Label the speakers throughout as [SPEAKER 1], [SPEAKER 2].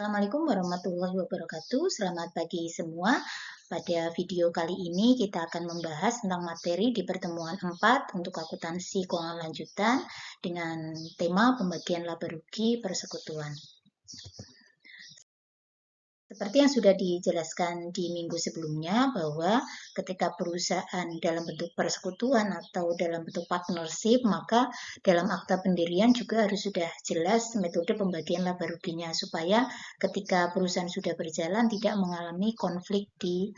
[SPEAKER 1] Assalamualaikum warahmatullahi wabarakatuh. Selamat pagi semua. Pada video kali ini kita akan membahas tentang materi di pertemuan 4 untuk akuntansi keuangan lanjutan dengan tema pembagian laba rugi persekutuan. Seperti yang sudah dijelaskan di minggu sebelumnya, bahwa ketika perusahaan dalam bentuk persekutuan atau dalam bentuk partnership, maka dalam akta pendirian juga harus sudah jelas metode pembagian laba ruginya, supaya ketika perusahaan sudah berjalan tidak mengalami konflik di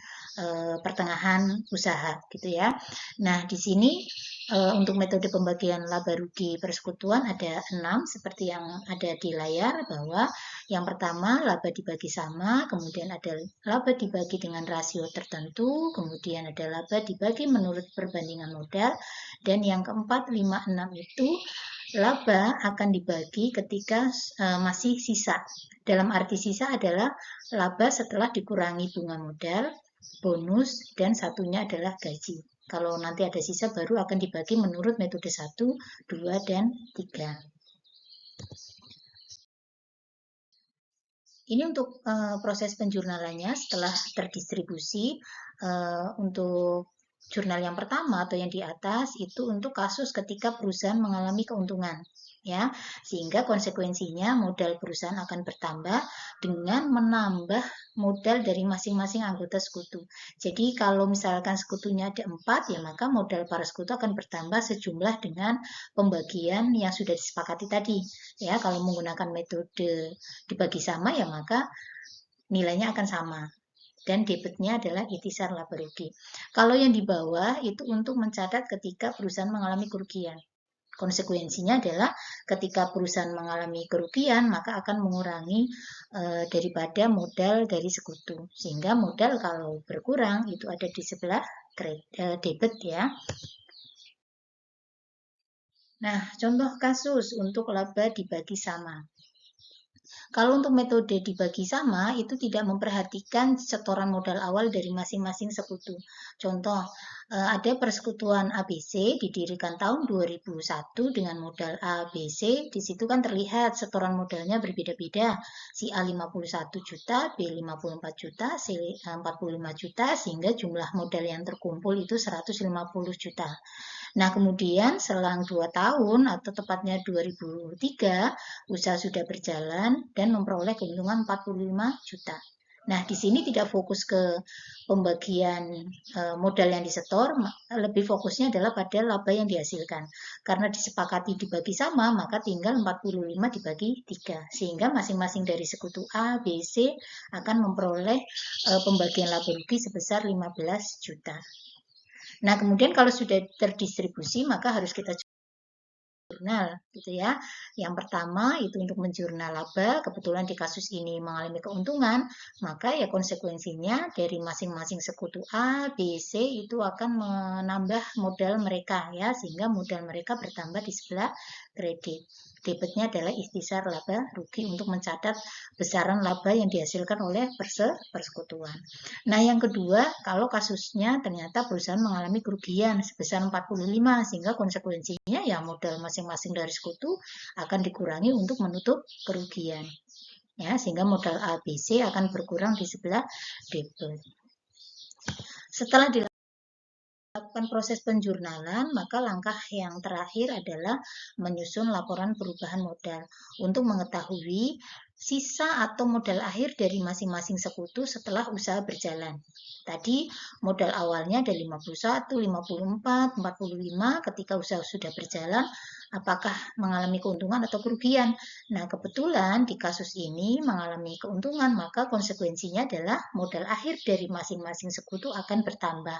[SPEAKER 1] pertengahan usaha, gitu ya. Nah, di sini untuk metode pembagian laba rugi persekutuan ada 6 seperti yang ada di layar, bahwa yang pertama laba dibagi sama, kemudian ada laba dibagi dengan rasio tertentu, kemudian ada laba dibagi menurut perbandingan modal, dan yang keempat 5, 6 itu laba akan dibagi ketika masih sisa. Dalam arti sisa adalah laba setelah dikurangi bunga modal, bonus, dan satunya adalah gaji. Kalau nanti ada sisa baru akan dibagi menurut metode 1, 2, dan 3. Ini untuk proses penjurnalannya setelah terdistribusi. Untuk jurnal yang pertama atau yang di atas itu untuk kasus ketika perusahaan mengalami keuntungan, ya, sehingga konsekuensinya modal perusahaan akan bertambah dengan menambah modal dari masing-masing anggota sekutu. Jadi kalau misalkan sekutunya ada 4, ya maka modal para sekutu akan bertambah sejumlah dengan pembagian yang sudah disepakati tadi. Ya, kalau menggunakan metode dibagi sama, ya maka nilainya akan sama. Dan debitnya adalah ikhtisar laba rugi. Kalau yang di bawah itu untuk mencatat ketika perusahaan mengalami kerugian. Konsekuensinya adalah ketika perusahaan mengalami kerugian, maka akan mengurangi daripada modal dari sekutu. Sehingga modal kalau berkurang itu ada di sebelah debit, ya. Nah, contoh kasus untuk laba dibagi sama. Kalau untuk metode dibagi sama, itu tidak memperhatikan setoran modal awal dari masing-masing sekutu. Contoh, ada persekutuan ABC didirikan tahun 2001 dengan modal ABC. Di situ kan terlihat setoran modalnya berbeda-beda. Si A 51 juta, B 54 juta, C 45 juta, sehingga jumlah modal yang terkumpul itu 150 juta. Nah, kemudian selang 2 tahun atau tepatnya 2003, usaha sudah berjalan dan memperoleh keuntungan 45 juta. Nah, di sini tidak fokus ke pembagian modal yang disetor, lebih fokusnya adalah pada laba yang dihasilkan. Karena disepakati dibagi sama, maka tinggal 45 dibagi 3. Sehingga masing-masing dari sekutu A, B, C akan memperoleh pembagian laba rugi sebesar 15 juta. Nah, kemudian kalau sudah terdistribusi, maka harus kita jurnal, gitu ya. Yang pertama itu untuk menjurnal laba, kebetulan di kasus ini mengalami keuntungan, maka ya konsekuensinya dari masing-masing sekutu A, B, C itu akan menambah modal mereka, ya, sehingga modal mereka bertambah di sebelah kredit. Debitnya adalah ikhtisar laba rugi untuk mencatat besaran laba yang dihasilkan oleh persekutuan. Nah, yang kedua, kalau kasusnya ternyata perusahaan mengalami kerugian sebesar 45, sehingga konsekuensinya ya modal masing-masing dari sekutu akan dikurangi untuk menutup kerugian. Ya, sehingga modal ABC akan berkurang di sebelah debit. Setelah dilakukan proses penjurnalan, maka langkah yang terakhir adalah menyusun laporan perubahan modal untuk mengetahui sisa atau modal akhir dari masing-masing sekutu setelah usaha berjalan. Tadi modal awalnya ada 51, 54, 45, ketika usaha sudah berjalan, apakah mengalami keuntungan atau kerugian. Nah, kebetulan di kasus ini mengalami keuntungan, maka konsekuensinya adalah modal akhir dari masing-masing sekutu akan bertambah.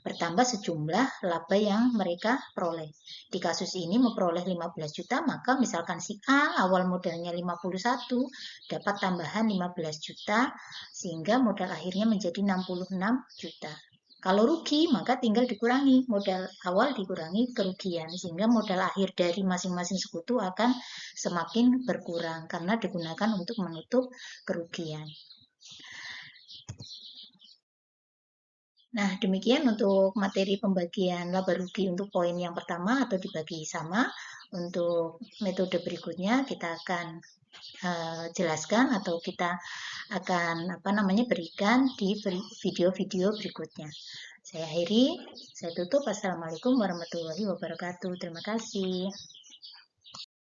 [SPEAKER 1] Bertambah sejumlah laba yang mereka peroleh. Di kasus ini memperoleh 15 juta, maka misalkan si A awal modalnya 51, dapat tambahan 15 juta, sehingga modal akhirnya menjadi 66 juta. Kalau rugi, maka tinggal dikurangi modal awal dikurangi kerugian, sehingga modal akhir dari masing-masing sekutu akan semakin berkurang karena digunakan untuk menutup kerugian. Nah, demikian untuk materi pembagian laba rugi untuk poin yang pertama atau dibagi sama. Untuk metode berikutnya kita akan jelaskan atau kita akan berikan di video-video berikutnya. Saya akhiri, saya tutup. Assalamualaikum warahmatullahi wabarakatuh. Terima kasih.